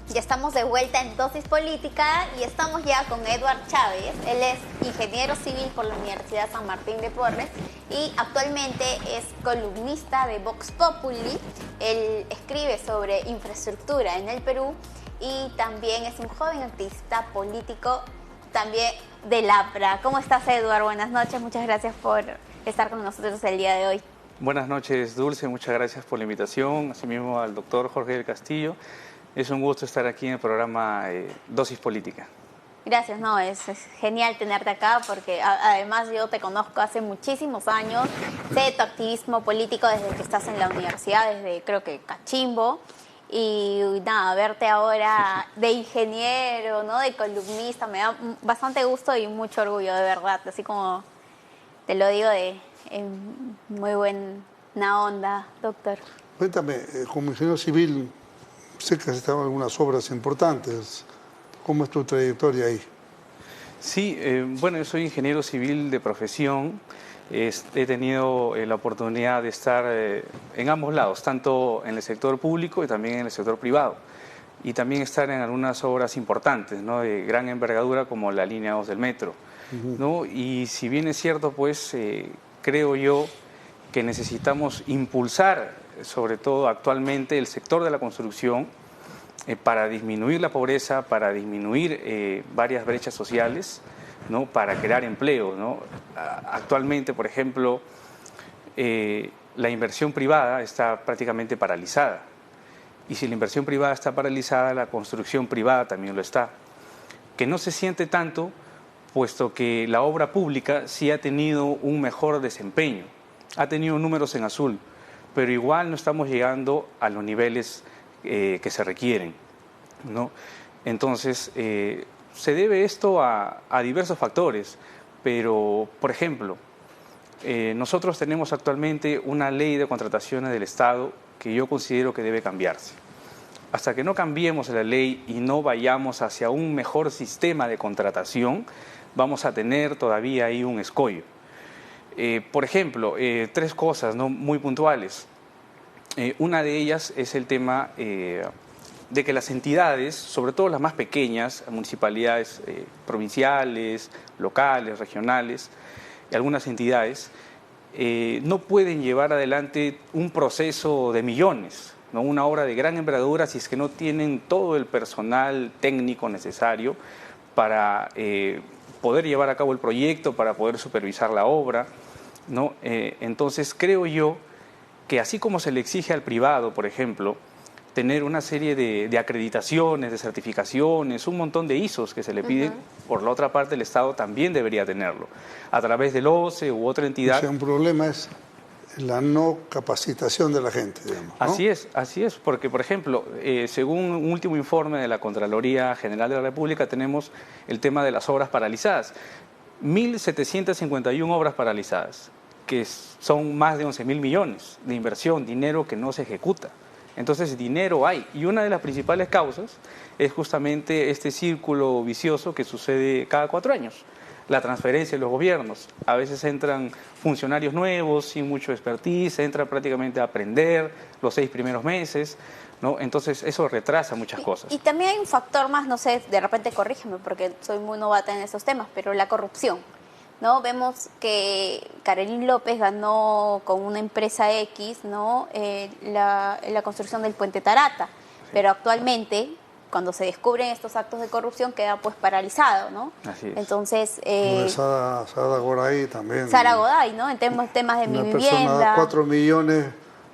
Ya estamos de vuelta en Dosis Política y estamos ya con Edward Chávez. Él es ingeniero civil por la Universidad San Martín de Porres y actualmente es columnista de Vox Populi. Él escribe sobre infraestructura en el Perú y también es un joven activista político también del APRA. ¿Cómo estás, Edward? Buenas noches, muchas gracias por estar con nosotros el día de hoy. Buenas noches, Dulce, muchas gracias por la invitación, asimismo al doctor Jorge del Castillo. Es un gusto estar aquí en el programa Dosis Política. Gracias, no, es genial tenerte acá porque además yo te conozco hace muchísimos años, sé de tu activismo político desde que estás en la universidad, desde creo que Cachimbo, y nada, verte ahora de ingeniero, ¿no? De columnista, me da bastante gusto y mucho orgullo, de verdad, así como te lo digo en muy buena onda, doctor. Cuéntame, como ingeniero civil, sé que has estado en algunas obras importantes. ¿Cómo es tu trayectoria ahí? Sí, bueno, yo soy ingeniero civil de profesión. He tenido la oportunidad de estar en ambos lados, tanto en el sector público y también en el sector privado. Y también estar en algunas obras importantes, ¿no?, de gran envergadura como la línea 2 del metro, ¿no? Y si bien es cierto, pues creo yo que necesitamos impulsar, sobre todo actualmente, el sector de la construcción para disminuir la pobreza, para disminuir varias brechas sociales, ¿no?, para crear empleo, ¿no? Actualmente, por ejemplo, la inversión privada está prácticamente paralizada. Y si la inversión privada está paralizada, la construcción privada también lo está. Que no se siente tanto, puesto que la obra pública sí ha tenido un mejor desempeño, ha tenido números en azul, pero igual no estamos llegando a los niveles que se requieren, ¿no? Entonces, se debe esto a diversos factores, pero, por ejemplo, nosotros tenemos actualmente una ley de contrataciones del Estado que yo considero que debe cambiarse. Hasta que no cambiemos la ley y no vayamos hacia un mejor sistema de contratación, vamos a tener todavía ahí un escollo. Por ejemplo, tres cosas, ¿no?, muy puntuales. Una de ellas es el tema de que las entidades, sobre todo las más pequeñas, municipalidades provinciales, locales, regionales, y algunas entidades, no pueden llevar adelante un proceso de millones, ¿no?, una obra de gran envergadura, si es que no tienen todo el personal técnico necesario para poder llevar a cabo el proyecto, para poder supervisar la obra, ¿no? Entonces creo yo que así como se le exige al privado, por ejemplo, tener una serie de acreditaciones, de certificaciones, un montón de ISOs que se le piden, por la otra parte el Estado también debería tenerlo, a través del OCE u otra entidad. O sea, un problema es la no capacitación de la gente, digamos, ¿no? Así es, porque, por ejemplo, según un último informe de la Contraloría General de la República, tenemos el tema de las obras paralizadas. 1.751 obras paralizadas, que son más de 11.000 millones de inversión, dinero que no se ejecuta. Entonces, dinero hay. Y una de las principales causas es justamente este círculo vicioso que sucede cada 4 años. La transferencia de los gobiernos. A veces entran funcionarios nuevos, sin mucho expertise, entran prácticamente a aprender los 6 primeros meses, ¿no? Entonces, eso retrasa muchas cosas. Y también hay un factor más, no sé, de repente corrígeme porque soy muy novata en esos temas, pero la corrupción, ¿no? Vemos que Carolyn López ganó con una empresa X, ¿no?, la construcción del puente Tarata, pero actualmente, cuando se descubren estos actos de corrupción, queda pues paralizado, ¿no? Así es. Entonces, Sara Goray también. Sara Goday, ¿no?, en temas de mi Una persona vivienda. da 4 millones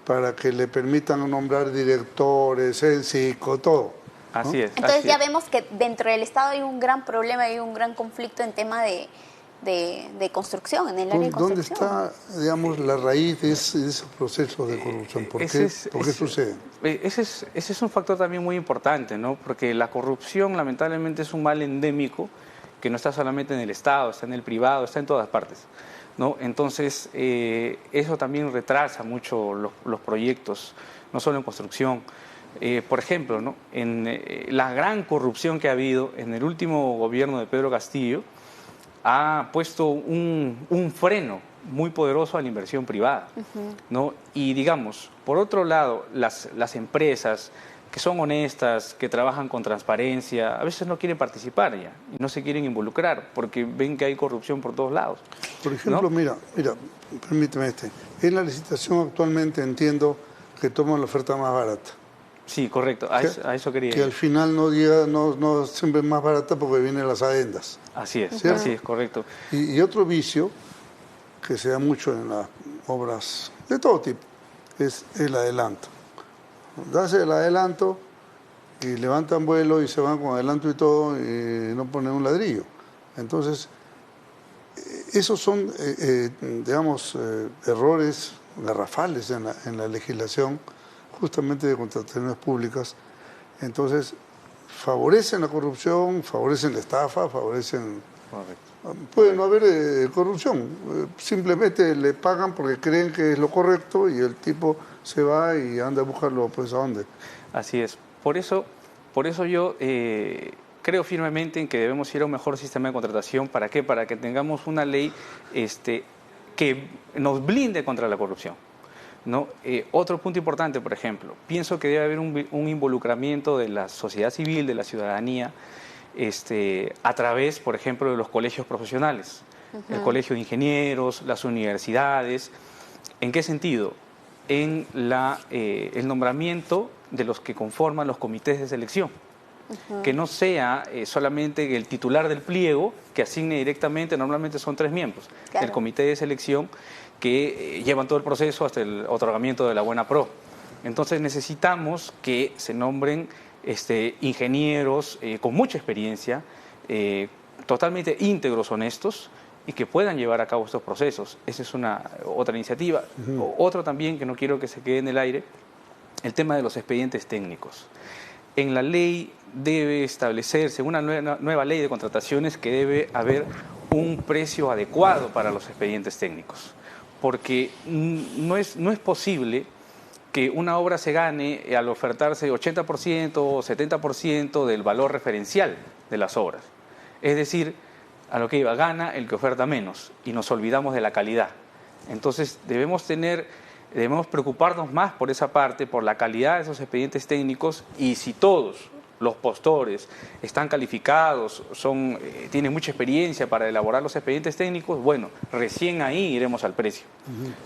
para que le permitan nombrar directores, el CICO, todo, ¿no? Así es. Entonces así ya es. vemos que dentro del Estado hay un gran problema, hay un gran conflicto en tema de construcción, en el área de ¿Dónde construcción. está, digamos, la raíz de esos procesos de corrupción? ¿Por qué sucede? Ese es un factor también muy importante, ¿no? Porque la corrupción lamentablemente es un mal endémico que no está solamente en el Estado, está en el privado, está en todas partes, ¿no? Entonces, eso también retrasa mucho los proyectos, no solo en construcción. Por ejemplo, ¿no?, en la gran corrupción que ha habido en el último gobierno de Pedro Castillo, ha puesto un freno muy poderoso a la inversión privada, ¿no? Y digamos, por otro lado, las empresas que son honestas, que trabajan con transparencia, a veces no quieren participar ya y no se quieren involucrar porque ven que hay corrupción por todos lados. Por ejemplo, ¿no? mira, permíteme en la licitación actualmente entiendo que toman la oferta más barata. Sí, correcto, a eso quería que ir. al final no siempre es más barata porque vienen las adendas. Así es, ¿cierto? así es, correcto. Y otro vicio que se da mucho en las obras de todo tipo es el adelanto. Das el adelanto y levantan vuelo y se van con adelanto y todo y no ponen un ladrillo. Entonces, esos son, digamos, errores garrafales en la legislación justamente de contrataciones públicas. Entonces, favorecen la corrupción, favorecen la estafa, favorecen... Correcto. Puede no haber corrupción, simplemente le pagan porque creen que es lo correcto y el tipo se va y anda a buscarlo, pues, ¿a dónde? Así es. Por eso yo creo firmemente en que debemos ir a un mejor sistema de contratación. ¿Para qué? Para que tengamos una ley que nos blinde contra la corrupción, ¿no? Otro punto importante, por ejemplo, pienso que debe haber un involucramiento de la sociedad civil, de la ciudadanía, a través, por ejemplo, de los colegios profesionales, el colegio de ingenieros, las universidades. ¿En qué sentido? En el nombramiento de los que conforman los comités de selección. Que no sea solamente el titular del pliego que asigne directamente, normalmente son 3 miembros, claro, del comité de selección que llevan todo el proceso hasta el otorgamiento de la buena pro. Entonces necesitamos que se nombren ingenieros con mucha experiencia, totalmente íntegros, honestos, y que puedan llevar a cabo estos procesos. Esa es otra iniciativa. Otro también que no quiero que se quede en el aire, el tema de los expedientes técnicos. En la ley debe establecerse una nueva ley de contrataciones que debe haber un precio adecuado para los expedientes técnicos, porque no es posible que una obra se gane al ofertarse 80% o 70% del valor referencial de las obras. Es decir, a lo que iba, gana el que oferta menos y nos olvidamos de la calidad. Entonces debemos preocuparnos más por esa parte, por la calidad de esos expedientes técnicos, y si todos los postores están calificados, tienen mucha experiencia para elaborar los expedientes técnicos, bueno, recién ahí iremos al precio,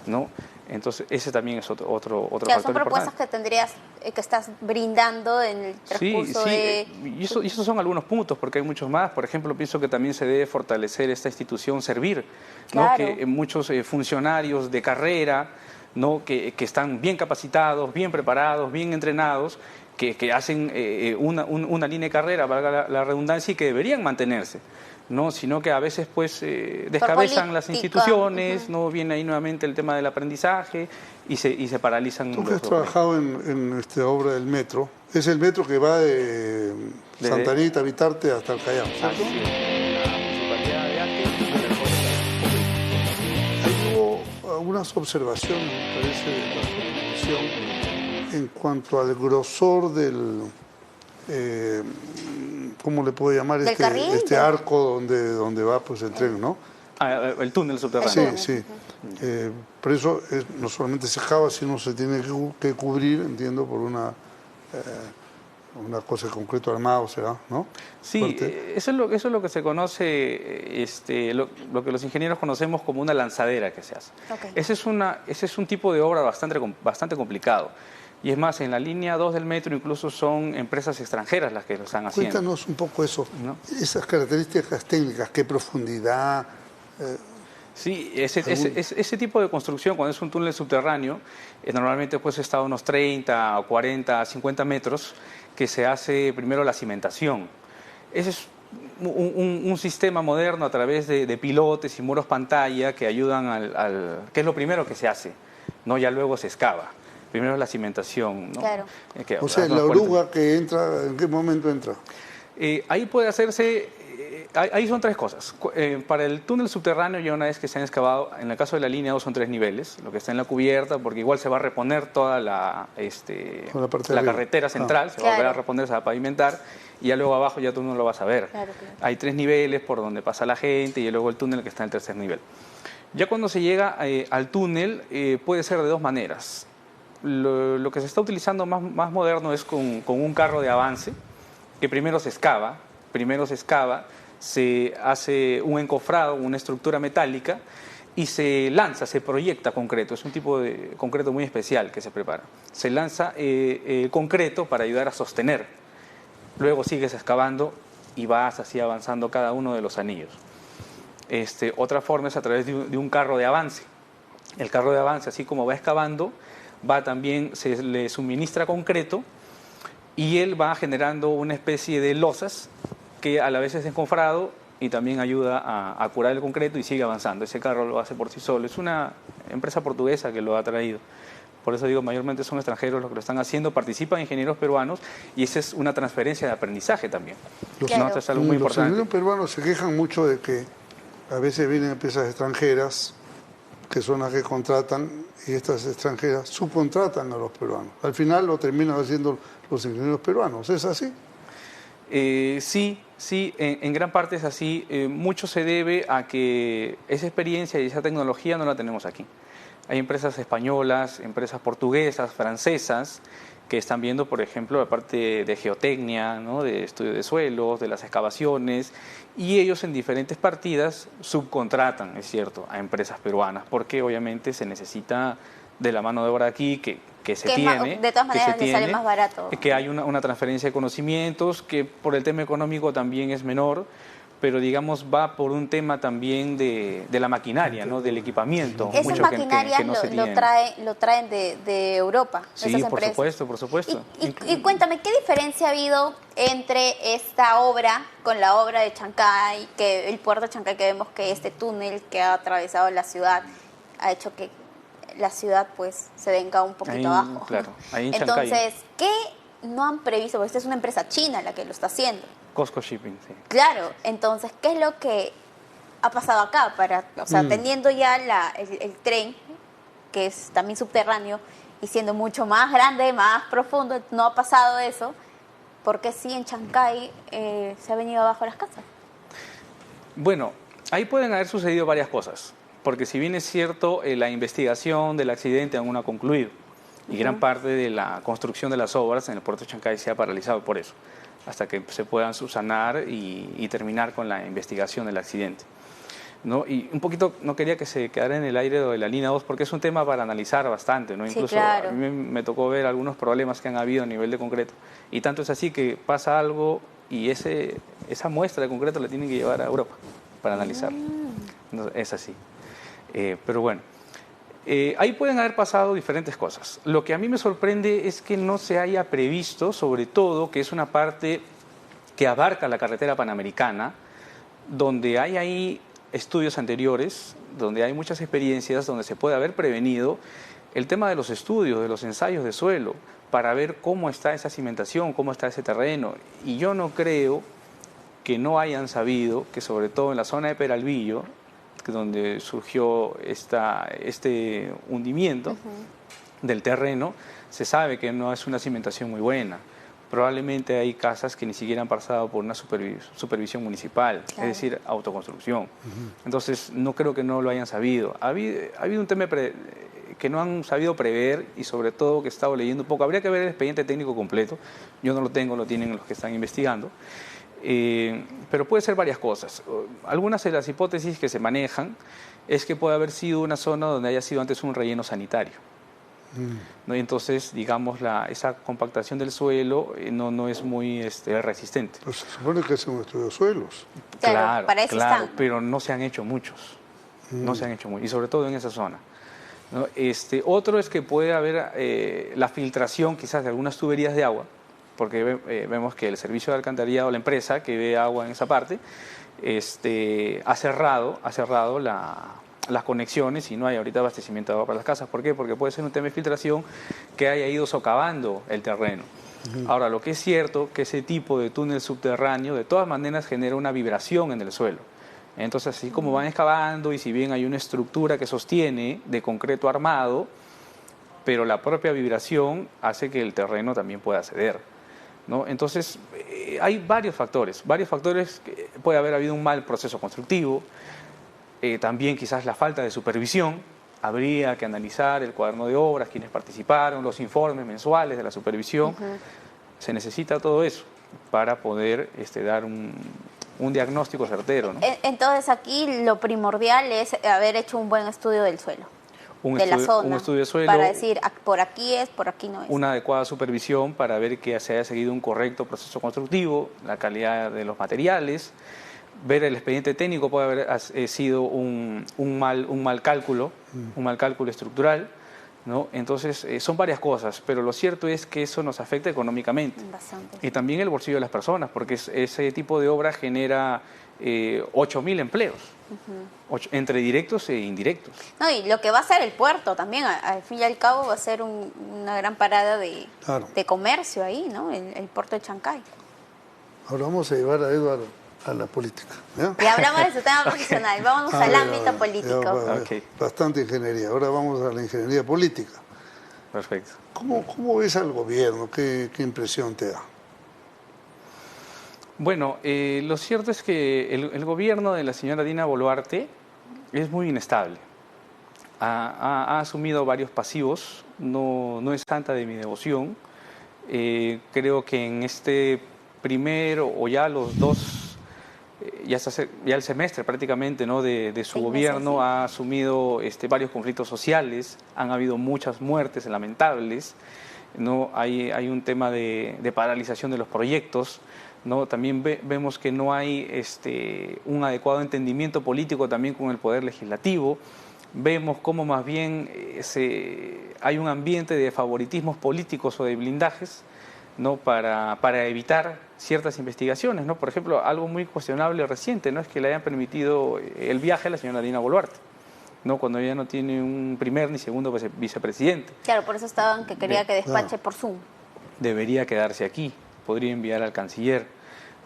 ¿no? Entonces ese también es otro factor importante. Son propuestas que estás brindando en el transcurso de... Y esos son algunos puntos, porque hay muchos más. Por ejemplo, pienso que también se debe fortalecer esta institución Servir, ¿no? Claro. Que muchos funcionarios de carrera, ¿no? que están bien capacitados, bien preparados, bien entrenados, que hacen una línea de carrera, valga la redundancia, y que deberían mantenerse, ¿no? Sino que a veces pues descabezan las instituciones, no viene ahí nuevamente el tema del aprendizaje y se paralizan. Tú que has trabajado en esta obra del metro, es el metro que va de Santa Anita, Vitarte hasta el Callao, ¿cierto? Ahí hubo algunas observaciones, me parece, de la comisión en cuanto al grosor del, ¿cómo le puedo llamar? ¿Del carril? Este arco donde va pues el tren, ¿no? El túnel subterráneo. Sí. Por eso no solamente se cava, sino se tiene que cubrir, entiendo, por una cosa de concreto armado, ¿será? ¿No? Sí, eso es lo que se conoce, lo que los ingenieros conocemos como una lanzadera que se hace. Okay. Ese es un tipo de obra bastante complicado. Y es más, en la línea 2 del metro incluso son empresas extranjeras las que lo están haciendo. Cuéntanos un poco eso, ¿no? Esas características técnicas, qué profundidad... Sí, ese tipo de construcción, cuando es un túnel subterráneo, normalmente pues está a unos 30, 40, 50 metros, que se hace primero la cimentación. Ese es un sistema moderno a través de pilotes y muros pantalla que ayudan que es lo primero que se hace, ¿no? Ya luego se excava. Primero es la cimentación, ¿no? Claro. O sea, la oruga que entra, ¿en qué momento entra? Ahí puede hacerse, ahí son 3 cosas. Para el túnel subterráneo, ya una vez que se han excavado, en el caso de la línea 2 son 3 niveles, lo que está en la cubierta, porque igual se va a reponer toda la carretera central, se va a volver a reponer, se va a pavimentar, y ya luego abajo ya tú no lo vas a ver. Claro. Hay 3 niveles por donde pasa la gente, y luego el túnel que está en el 3er nivel. Ya cuando se llega al túnel, puede ser de 2 maneras. lo que se está utilizando más moderno es con un carro de avance, que primero se excava, se hace un encofrado, una estructura metálica, y se lanza, se proyecta concreto. Es un tipo de concreto muy especial que se prepara. Se lanza concreto para ayudar a sostener. Luego sigues excavando y vas así avanzando cada uno de los anillos. Otra forma es a través de un carro de avance. El carro de avance, así como va excavando, se le suministra concreto y él va generando una especie de losas que a la vez es encofrado y también ayuda a curar el concreto y sigue avanzando. Ese carro lo hace por sí solo. Es una empresa portuguesa que lo ha traído. Por eso digo, mayormente son extranjeros los que lo están haciendo, participan ingenieros peruanos y esa es una transferencia de aprendizaje también. Claro. Esto es algo muy Los importante. ingenieros peruanos se quejan mucho de que a veces vienen empresas extranjeras que son las que contratan y estas extranjeras subcontratan a los peruanos. Al final lo terminan haciendo los ingenieros peruanos. ¿Es así? Sí, en gran parte es así. Mucho se debe a que esa experiencia y esa tecnología no la tenemos aquí. Hay empresas españolas, empresas portuguesas, francesas, que están viendo, por ejemplo, la parte de geotecnia, ¿no?, de estudio de suelos, de las excavaciones, y ellos en diferentes partidas subcontratan, es cierto, a empresas peruanas, porque obviamente se necesita de la mano de obra aquí que se tiene. De todas maneras le sale más barato. Que hay una transferencia de conocimientos, que por el tema económico también es menor, pero digamos va por un tema también de la maquinaria, ¿no?, del equipamiento. Esas maquinarias que no se lo traen de Europa, sí, esas empresas. por supuesto. Y cuéntame, ¿qué diferencia ha habido entre esta obra con la obra de Chancay, que el puerto de Chancay, que vemos que este túnel que ha atravesado la ciudad ha hecho que la ciudad pues se venga un poquito abajo? Claro, ahí en Chancay. Entonces, ¿qué no han previsto? Porque esta es una empresa china la que lo está haciendo. Costco Shipping, sí. Claro, entonces, ¿qué es lo que ha pasado acá? Teniendo ya el tren, que es también subterráneo, y siendo mucho más grande, más profundo, no ha pasado eso, ¿por qué sí en Chancay se ha venido abajo las casas? Bueno, ahí pueden haber sucedido varias cosas, porque si bien es cierto, la investigación del accidente aún no ha concluido, y gran parte de la construcción de las obras en el puerto de Chancay se ha paralizado por eso, hasta que se puedan subsanar y terminar con la investigación del accidente, ¿no? Y un poquito no quería que se quedara en el aire de la línea 2 porque es un tema para analizar bastante, ¿no? Incluso claro. A mí me tocó ver algunos problemas que han habido a nivel de concreto y tanto es así que pasa algo y esa muestra de concreto la tienen que llevar a Europa para analizarlo. No, es así. Pero bueno, ahí pueden haber pasado diferentes cosas. Lo que a mí me sorprende es que no se haya previsto, sobre todo, que es una parte que abarca la carretera panamericana, donde hay ahí estudios anteriores, donde hay muchas experiencias, donde se puede haber prevenido el tema de los estudios, de los ensayos de suelo, para ver cómo está esa cimentación, cómo está ese terreno. Y yo no creo que no hayan sabido que, sobre todo en la zona de Peralvillo, donde surgió este hundimiento del terreno, se sabe que no es una cimentación muy buena. Probablemente hay casas que ni siquiera han pasado por una supervisión municipal, claro, es decir, autoconstrucción. Entonces, no creo que no lo hayan sabido. Ha habido un tema que no han sabido prever y sobre todo que he estado leyendo un poco. Habría que ver el expediente técnico completo. Yo no lo tengo, lo tienen los que están investigando. Pero puede ser varias cosas. Algunas de las hipótesis que se manejan es que puede haber sido una zona donde haya sido antes un relleno sanitario, ¿no? Y entonces, digamos, esa compactación del suelo no es muy resistente. Pues se supone que es un estudio de suelos. Claro, para eso están. Pero no se han hecho muchos. No se han hecho muchos, y sobre todo en esa zona, ¿no? Otro es que puede haber la filtración quizás de algunas tuberías de agua, porque vemos que el servicio de alcantarillado, la empresa que ve agua en esa parte, ha cerrado las conexiones y no hay ahorita abastecimiento de agua para las casas. ¿Por qué? Porque puede ser un tema de filtración que haya ido socavando el terreno. Ahora, lo que es cierto que ese tipo de túnel subterráneo de todas maneras genera una vibración en el suelo. Entonces, así como van excavando y si bien hay una estructura que sostiene de concreto armado, pero la propia vibración hace que el terreno también pueda ceder, ¿no? Entonces, hay varios factores que puede haber habido un mal proceso constructivo, también quizás la falta de supervisión, habría que analizar el cuaderno de obras, quienes participaron, los informes mensuales de la supervisión. Se necesita todo eso para poder dar un diagnóstico certero, ¿no? Entonces aquí lo primordial es haber hecho un buen estudio del suelo, la zona, un estudio de suelo, para decir por aquí es, por aquí no es. Una adecuada supervisión para ver que se haya seguido un correcto proceso constructivo, la calidad de los materiales, ver el expediente técnico, puede haber sido un mal cálculo estructural, ¿no? Entonces son varias cosas, pero lo cierto es que eso nos afecta económicamente. Bastante. Y también el bolsillo de las personas, porque ese tipo de obra genera 8.000 empleos, entre directos e indirectos. No, y lo que va a ser el puerto también, al fin y al cabo va a ser una gran parada de comercio ahí, ¿no? El puerto de Chancay. Ahora vamos a llevar a Eduardo a la política. ¿Ya? Ya hablamos de su tema profesional, vámonos al ámbito político. Bastante ingeniería, ahora vamos a la ingeniería política. Perfecto. ¿Cómo ves al gobierno? ¿Qué impresión te da? Bueno, lo cierto es que el gobierno de la señora Dina Boluarte es muy inestable. Ha asumido varios pasivos, no es santa de mi devoción. Creo que en este primero o ya los dos, ya el semestre prácticamente, ¿no?, de su gobierno, ha asumido varios conflictos sociales, han habido muchas muertes lamentables, ¿no? Hay un tema de paralización de los proyectos, ¿no? También vemos que no hay un adecuado entendimiento político también con el Poder Legislativo. Vemos cómo más bien hay un ambiente de favoritismos políticos o de blindajes, ¿no?, para evitar ciertas investigaciones, ¿no? Por ejemplo, algo muy cuestionable reciente, ¿no?, es que le hayan permitido el viaje a la señora Dina Boluarte, ¿no?, cuando ella no tiene un primer ni segundo vicepresidente. Claro, por eso estaban que quería que despache por Zoom. Debería quedarse aquí, podría enviar al canciller,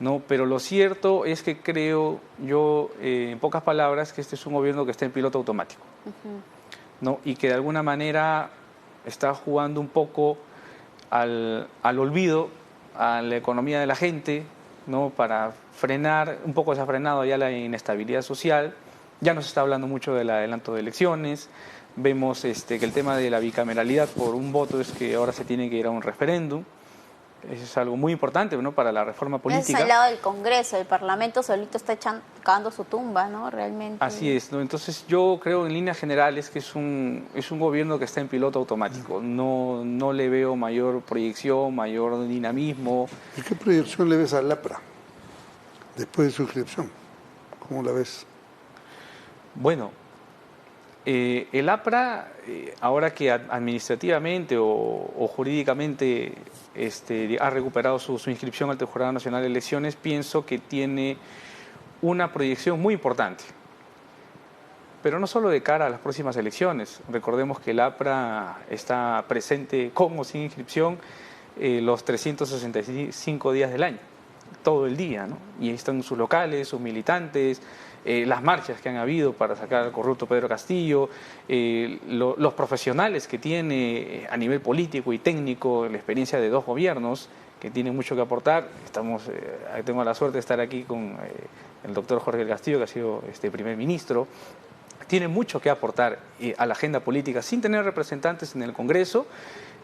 ¿no? Pero lo cierto es que creo yo, en pocas palabras, que este es un gobierno que está en piloto automático, ¿no? Y que de alguna manera está jugando un poco al olvido, a la economía de la gente, ¿no?, para frenar, un poco se ha frenado ya la inestabilidad social. Ya no se está hablando mucho del adelanto de elecciones. Vemos que el tema de la bicameralidad por un voto es que ahora se tiene que ir a un referéndum. Eso es algo muy importante, ¿no?, para la reforma política. Es al lado del Congreso, el Parlamento solito está cavando su tumba, ¿no?, realmente. Así es, ¿no? Entonces yo creo en líneas generales que es un gobierno que está en piloto automático. No le veo mayor proyección, mayor dinamismo. ¿Y qué proyección le ves al APRA después de su inscripción? ¿Cómo la ves? Bueno, el APRA, ahora que administrativamente o jurídicamente ha recuperado su inscripción ante el Jurado Nacional de Elecciones, pienso que tiene una proyección muy importante. Pero no solo de cara a las próximas elecciones. Recordemos que el APRA está presente con o sin inscripción los 365 días del año, todo el día, ¿no? Y ahí están sus locales, sus militantes, las marchas que han habido para sacar al corrupto Pedro Castillo, los profesionales que tiene a nivel político y técnico, la experiencia de 2 gobiernos, que tienen mucho que aportar. Tengo la suerte de estar aquí con el doctor Jorge Castillo, que ha sido primer ministro. Tiene mucho que aportar a la agenda política sin tener representantes en el Congreso.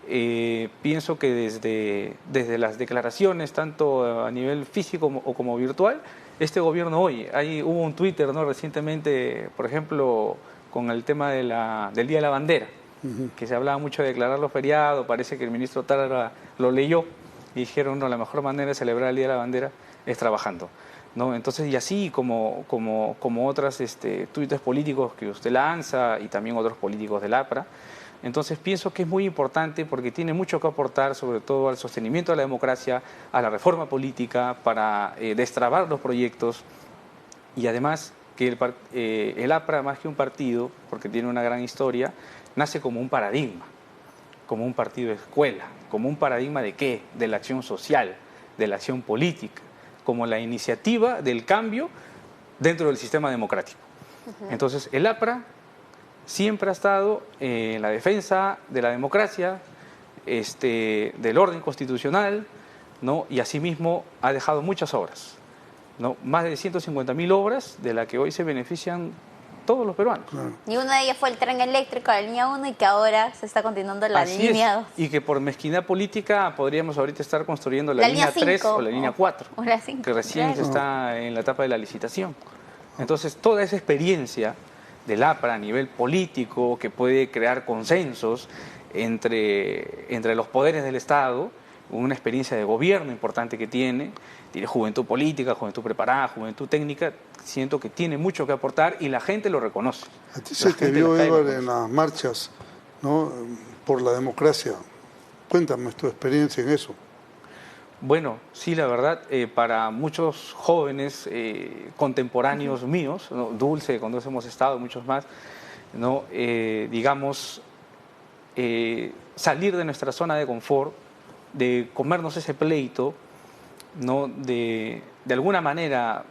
Pienso que desde las declaraciones, tanto a nivel físico como virtual, este gobierno hoy, hubo un Twitter, ¿no?, recientemente, por ejemplo, con el tema del Día de la Bandera, que se hablaba mucho de declararlo feriado. Parece que el ministro Tárrega lo leyó y dijeron, no, la mejor manera de celebrar el Día de la Bandera es trabajando, ¿no? Entonces, y así como otras tuites políticos que usted lanza y también otros políticos del APRA. Entonces pienso que es muy importante porque tiene mucho que aportar, sobre todo al sostenimiento de la democracia, a la reforma política, para destrabar los proyectos, y además que el APRA, más que un partido, porque tiene una gran historia, nace como un paradigma, como un partido de escuela, como un paradigma ¿de qué? De la acción social, de la acción política, como la iniciativa del cambio dentro del sistema democrático. Entonces el APRA siempre ha estado en la defensa de la democracia, del orden constitucional, ¿no? Y asimismo ha dejado muchas obras, ¿no? Más de 150.000 obras, de las que hoy se benefician todos los peruanos. Claro. Y una de ellas fue el tren eléctrico, la línea 1, y que ahora se está continuando la Así línea es. 2. Y que por mezquindad política podríamos ahorita estar construyendo la línea 3 5, o la línea 4, o la 5, que recién claro. está en la etapa de la licitación. Entonces, toda esa experiencia del APRA a nivel político, que puede crear consensos entre los poderes del Estado, una experiencia de gobierno importante que tiene juventud política, juventud preparada, juventud técnica, siento que tiene mucho que aportar y la gente lo reconoce. A ti La se te gente vio, en la calle lo Edward, en las marchas, ¿no?, por la democracia. Cuéntame tu experiencia en eso. Bueno, sí, la verdad, para muchos jóvenes contemporáneos míos, ¿no? Dulce, con Dulce hemos estado, muchos más, ¿no? Digamos, salir de nuestra zona de confort, de comernos ese pleito, ¿no? De alguna manera,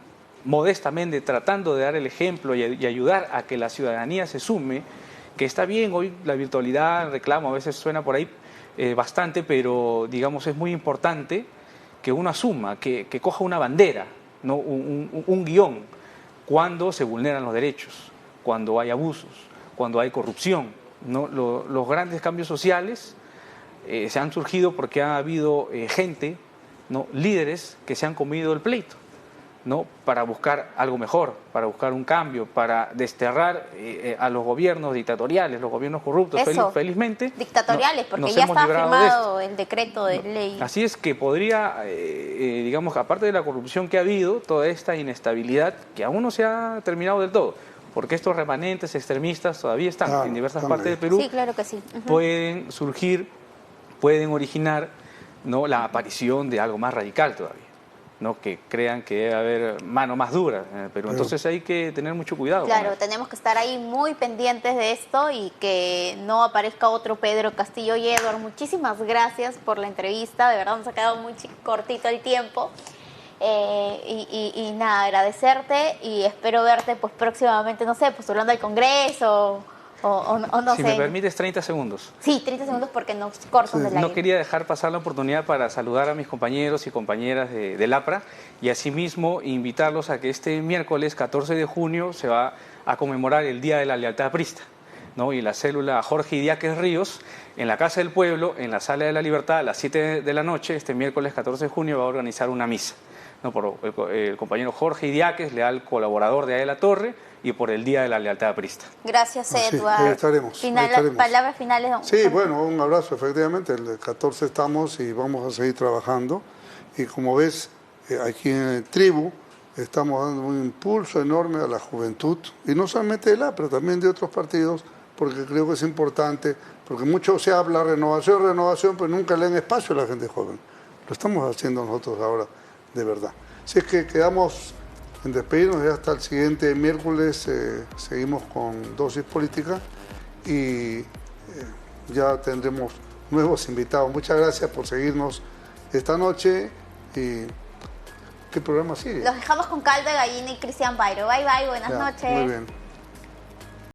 modestamente, tratando de dar el ejemplo y ayudar a que la ciudadanía se sume, que está bien, hoy la virtualidad, el reclamo, a veces suena por ahí bastante, pero digamos es muy importante que uno asuma, que coja una bandera, ¿no? un guión, cuando se vulneran los derechos, cuando hay abusos, cuando hay corrupción, ¿no? Los grandes cambios sociales se han surgido porque ha habido gente, ¿no?, líderes que se han comido el pleito, ¿no?, para buscar algo mejor, para buscar un cambio, para desterrar a los gobiernos dictatoriales, los gobiernos corruptos. Eso, felizmente dictatoriales, porque nos ya hemos está librado de firmado el decreto de ley. Así es que podría, digamos, aparte de la corrupción que ha habido, toda esta inestabilidad que aún no se ha terminado del todo, porque estos remanentes extremistas todavía están en diversas partes del Perú, Sí, claro que sí. pueden surgir, pueden originar, ¿no?, la aparición de algo más radical todavía, ¿no?, que crean que debe haber mano más dura en el Perú. Entonces hay que tener mucho cuidado. Claro, tenemos que estar ahí muy pendientes de esto y que no aparezca otro Pedro Castillo. Y Edward, muchísimas gracias por la entrevista, de verdad nos ha quedado muy cortito el tiempo. Y nada, agradecerte y espero verte pues próximamente, no sé, postulando al Congreso o no Si sé. me permites 30 segundos. Sí, 30 segundos porque nos cortan del aire. No quería dejar pasar la oportunidad para saludar a mis compañeros y compañeras del APRA y asimismo invitarlos a que este miércoles 14 de junio se va a conmemorar el Día de la Lealtad Aprista, ¿no? Y la célula Jorge Idiáquez Ríos, en la Casa del Pueblo, en la Sala de la Libertad, a las 7 de la noche, este miércoles 14 de junio, va a organizar una misa, ¿no?, por el compañero Jorge Idiáquez, leal colaborador de Adela Torre, y por el Día de la Lealtad Aprista. Gracias, Edward. Ahí estaremos. Palabras finales, don Sí, bueno, un abrazo, efectivamente. El 14 estamos y vamos a seguir trabajando. Y como ves, aquí en el Tribu estamos dando un impulso enorme a la juventud, y no solamente de la, pero también de otros partidos, porque creo que es importante, porque mucho se habla renovación, pero nunca le dan espacio a la gente joven. Lo estamos haciendo nosotros ahora, de verdad. Así es que quedamos en despedirnos, ya hasta el siguiente miércoles seguimos con Dosis Política y ya tendremos nuevos invitados. Muchas gracias por seguirnos esta noche y ¿qué programa sigue? Los dejamos con Caldo de Gallina y Cristian Bayro. Bye, bye, buenas Ya, noches. Muy bien.